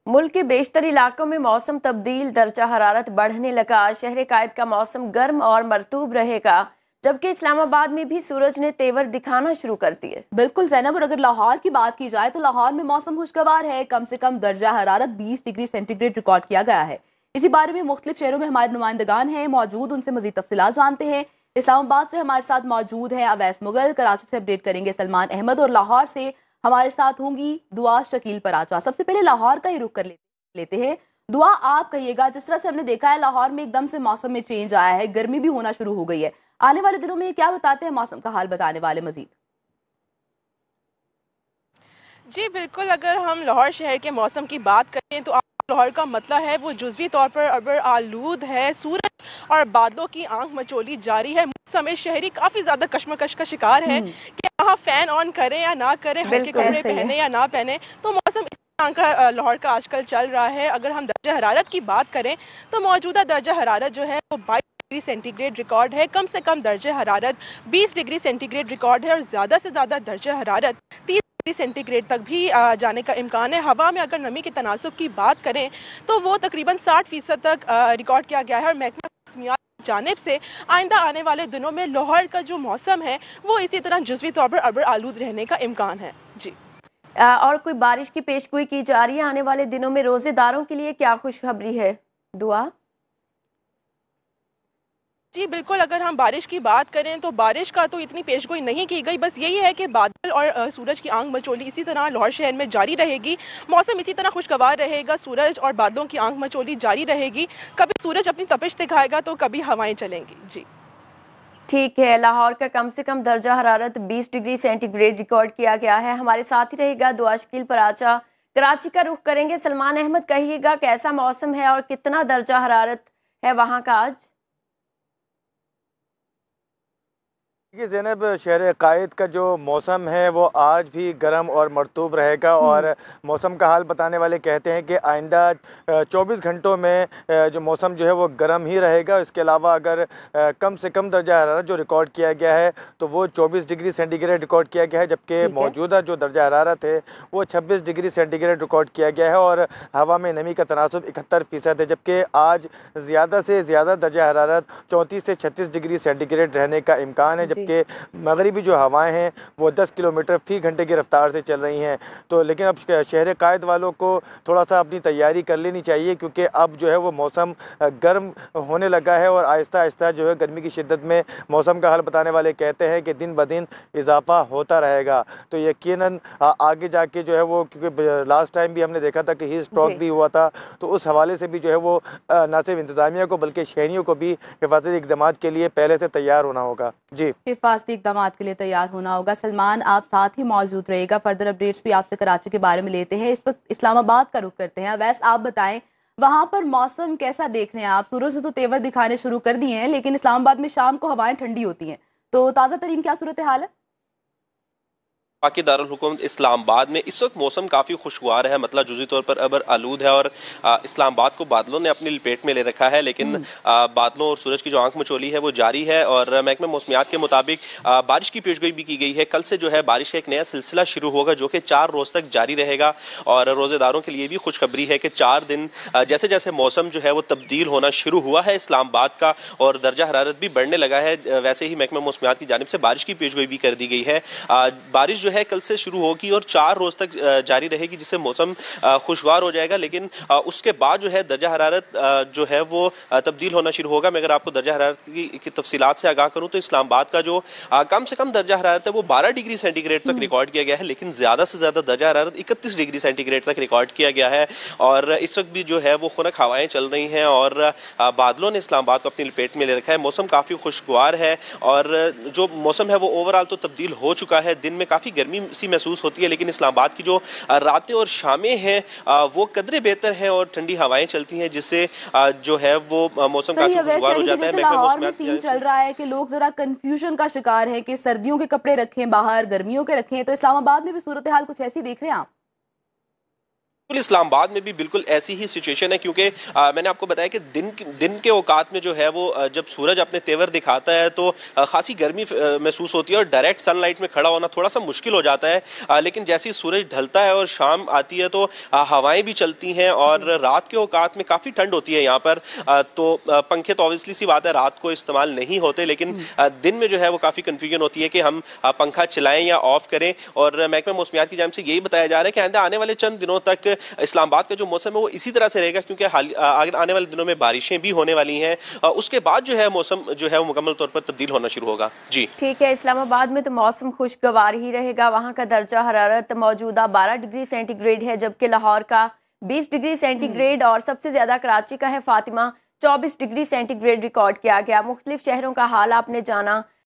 मुल्क के बेशतर इलाकों में मौसम तब्दील, दर्जा हरारत बढ़ने लगा। शहर कायद का मौसम गर्म और मरतूब रहेगा, जबकि इस्लामाबाद में भी सूरज ने तेवर दिखाना शुरू कर दिए। बिल्कुल जैनब, और अगर लाहौर की बात की जाए तो लाहौर में मौसम खुशगवार है। कम से कम दर्जा हरारत 20 डिग्री सेंटीग्रेड रिकॉर्ड किया गया है। इसी बारे में मुख्तलिफ शहरों में हमारे नुमाइंदगान हैं मौजूद, उनसे मजीद तफसीलात जानते हैं। इस्लामाबाद से हमारे साथ मौजूद हैं अवैस मुगल, कराची से अपडेट करेंगे सलमान अहमद, और लाहौर से हमारे साथ होंगी दुआ शकील पराचा। सबसे पहले लाहौर का ही रुख कर लेते हैं। दुआ, आप कहिएगा, जिस तरह से हमने देखा है लाहौर में एकदम से मौसम में चेंज आया है, गर्मी भी होना शुरू हो गई है। आने वाले दिनों में क्या बताते हैं मौसम का हाल बताने वाले मजीद? जी बिल्कुल, अगर हम लाहौर शहर के मौसम की बात करें तो लाहौर का मतला है वो जुज़वी तौर पर अबर आलूद है। सूरज और बादलों की आंख मचोली जारी है। समय शहरी काफी ज्यादा कश्मकश का शिकार है कि वहाँ फैन ऑन करें या ना करें, हल्के कपड़े पहने या ना पहने। तो मौसम इस तरह का लाहौर का आजकल चल रहा है। अगर हम दर्जा हरारत की बात करें तो मौजूदा दर्जा हरारत जो है वो 22 डिग्री सेंटीग्रेड रिकॉर्ड है। कम से कम दर्जा हरारत 20 डिग्री सेंटीग्रेड रिकॉर्ड है और ज्यादा से ज्यादा दर्जा हरारत 30 डिग्री सेंटीग्रेड तक भी जाने का इम्कान है। हवा में अगर नमी के तनासुब की बात करें तो वो तकरीबन 60% तक रिकॉर्ड किया गया है। और महकमा मौसमियात की जानिब से आइंदा आने वाले दिनों में लाहौर का जो मौसम है वो इसी तरह जुज़वी तौर पर अबर आलूद रहने का इम्कान है। जी, और कोई बारिश की पेशगोई की जा रही है आने वाले दिनों में? रोजेदारों के लिए क्या खुशखबरी है दुआ? जी बिल्कुल, अगर हम बारिश की बात करें तो बारिश का तो इतनी पेशगोई नहीं की गई। बस यही है कि बादल और सूरज की आंख मचोली इसी तरह लाहौर शहर में जारी रहेगी। मौसम इसी तरह खुशगवार रहेगा, सूरज और बादलों की आंख मचोली जारी रहेगी। कभी सूरज अपनी तपिश दिखाएगा तो कभी हवाएं चलेंगी। जी ठीक है। लाहौर का कम से कम दर्जा हरारत 20 डिग्री सेंटीग्रेड रिकॉर्ड किया गया है। हमारे साथ ही रहेगा दुआ शकील पराचा। कराची का रुख करेंगे सलमान अहमद, कहिएगा कैसा मौसम है और कितना दर्जा हरारत है वहां का आज? देखिए ज़ैनब, शहर कायद का जो मौसम है वो आज भी गर्म और मरतूब रहेगा। और मौसम का हाल बताने वाले कहते हैं कि आइंदा 24 घंटों में जो मौसम जो है वो गर्म ही रहेगा। इसके अलावा अगर कम से कम दर्जा हरारत जो रिकॉर्ड किया गया है तो वो 24 डिग्री सेंटीग्रेड रिकॉर्ड किया गया है, जबकि मौजूदा जो दर्जा हरारत है वो 26 डिग्री सेंटीग्रेड रिकॉर्ड किया गया है। और हवा में नमी का तनासुब 71% है, जबकि आज ज़्यादा से ज़्यादा दर्जा हरारत 34 से 36 डिग्री सेंटीग्रेड रहने का इम्कान है, कि मगरिबी जो हवाएं हैं वो 10 किलोमीटर फी घंटे की रफ्तार से चल रही हैं। तो लेकिन अब शहर कायद वालों को थोड़ा सा अपनी तैयारी कर लेनी चाहिए, क्योंकि अब जो है वो मौसम गर्म होने लगा है और आहिस्ता आहिस्ता जो है गर्मी की शिद्दत में मौसम का हाल बताने वाले कहते हैं कि दिन ब दिन इजाफा होता रहेगा। तो यकीनन आगे जाके जो है वो, क्योंकि लास्ट टाइम भी हमने देखा था कि हीट स्ट्रोक भी हुआ था, तो उस हवाले से भी जो है वो न सिर्फ इंतजामिया को बल्कि शहरियों को भी हिफाजती इकदाम के लिए पहले से तैयार होना होगा। जी, हिफाजती इकदाम के लिए तैयार होना होगा। सलमान, आप साथ ही मौजूद रहेगा। फर्दर अपडेट्स भी आपसे कराची के बारे में लेते हैं। इस वक्त इस्लामाबाद का रुख करते हैं। वैसे आप बताएं वहां पर मौसम कैसा देख रहे हैं आप? सूरज ने तो तेवर दिखाने शुरू कर दिए हैं, लेकिन इस्लामाबाद में शाम को हवाएं ठंडी होती हैं, तो ताज़ा तरीन क्या सूरत हाल है? पाकि दारुल हुकूमत इस्लामाबाद में इस वक्त मौसम काफ़ी खुशगवार है, मतलब जुज़ी तौर पर अबर आलूद है और इस्लामाबाद को बादलों ने अपनी लपेट में ले रखा है। लेकिन बादलों और सूरज की जो आंख मचोली है वो जारी है। और महकमा मौसमियात के मुताबिक बारिश की पेशगोई भी की गई है। कल से जो है बारिश का एक नया सिलसिला शुरू होगा जो कि 4 रोज़ तक जारी रहेगा। और रोज़ेदारों के लिए भी खुशखबरी है कि 4 दिन जैसे जैसे मौसम जो है वो तब्दील होना शुरू हुआ है इस्लामाबाद का और दर्जा हरारत भी बढ़ने लगा है, वैसे ही महकमा मौसमियात की जानिब से बारिश की पेशगोई भी कर दी गई है। बारिश जो है कल से शुरू होगी और 4 रोज तक जारी रहेगी, जिससे मौसम खुशगवार हो जाएगा। लेकिन उसके बाद जो है दर्जा हरारत जो है वो तब्दील होना शुरू होगा। मैं अगर आपको दर्जा हरारत की तफसीलात से आगाह करूं तो इस्लामाबाद का जो कम से कम दर्जा हरारत है वो 12 डिग्री सेंटीग्रेड तक रिकॉर्ड किया गया है, लेकिन ज्यादा से ज्यादा दर्जा हरारत 31 डिग्री सेंटीग्रेड तक रिकॉर्ड किया गया है। और इस वक्त भी जो है वो खुनक हवाएं चल रही हैं और बादलों ने इस्लामाबाद को अपनी लपेट में ले रखा है। मौसम काफी खुशगवार है और जो मौसम है वो ओवरऑल तो तब्दील हो चुका है। दिन में काफी गर्मी सी महसूस होती है, लेकिन इस्लामाबाद की जो रातें और शामें हैं वो कदरे बेहतर हैं और ठंडी हवाएं चलती हैं, जिससे जो है वो मौसम काफी खुशगवार हो जाता है। लाहौर में सीन चल रहा है कि लोग जरा कंफ्यूजन का शिकार है कि सर्दियों के कपड़े रखें बाहर, गर्मियों के रखें, तो इस्लामाबाद में भी सूरत हाल कुछ ऐसी देख रहे हैं आप? इस्लामाबाद में भी बिल्कुल ऐसी ही सिचुएशन है, क्योंकि मैंने आपको बताया कि दिन के औकात में जो है वो जब सूरज अपने तेवर दिखाता है तो खासी गर्मी महसूस होती है और डायरेक्ट सनलाइट में खड़ा होना थोड़ा सा मुश्किल हो जाता है। लेकिन जैसे ही सूरज ढलता है और शाम आती है तो हवाएं भी चलती हैं और रात के औकात में काफ़ी ठंड होती है यहाँ पर। तो पंखे तो ऑब्वियसली सी बात है रात को इस्तेमाल नहीं होते, लेकिन दिन में जो है वो काफ़ी कन्फ्यूजन होती है कि हम पंखा चलाएं या ऑफ करें। और महकमा मौसमियात की जानिब से यही बताया जा रहा है कि आने वाले चंद दिनों तक इस्लामाबाद का जो मौसम है वो इसी तरह से रहेगा, क्योंकि आने वाले दिनों में बारिशें भी होने वाली हैं। उसके बाद जो है मौसम जो है वो मुकम्मल तौर पर तब्दील होना शुरू होगा। जी ठीक है, इस्लामाबाद में तो मौसम खुशगवार ही रहेगा। वहाँ का दर्जा हरारत मौजूदा 12 डिग्री सेंटीग्रेड है, जबकि लाहौर का 20 डिग्री सेंटीग्रेड और सबसे ज्यादा कराची का है फातिमा 24 डिग्री सेंटीग्रेड रिकॉर्ड किया गया। मुख्तलिफ शहरों का हाल आपने जाना।